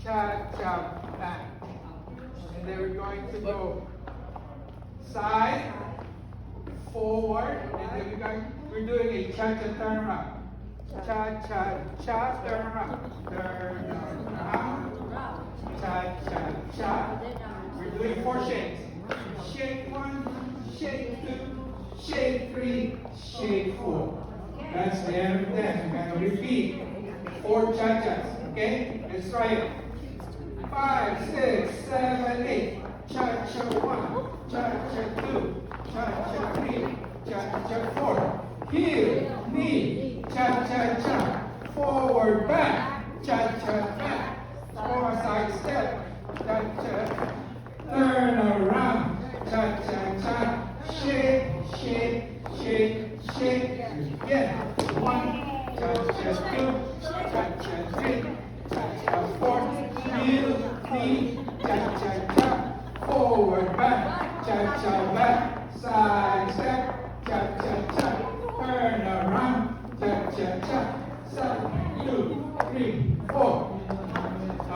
cha, cha, back. And then we're going to go side, forward, and then we're doing a cha-cha turn around. Cha-cha-cha, turn around. Turn around. Cha-cha-cha. We're doing 4 shakes. Shake 1, shake 2, shake 3, shake 4. That's the end of the dance. We're going to repeat 4 cha-chas. Okay? Let's try it. 5, 6, 7, 8. Cha-cha 1, cha-cha 2, cha-cha 3, cha-cha 4. Heel, knee, cha-cha-cha. Forward, back, cha-cha, back. 4 side step, cha-cha. Turn around, cha-cha-cha. Shake, shake, shake, shake. Again. 1, cha-cha 2, cha-cha 3, cha-cha 4. Heel, knee, cha-cha-cha. Forward, back, cha-cha, back. Side step, cha-cha-cha. Turn around, cha-cha-cha. 1, 2, 3, 4.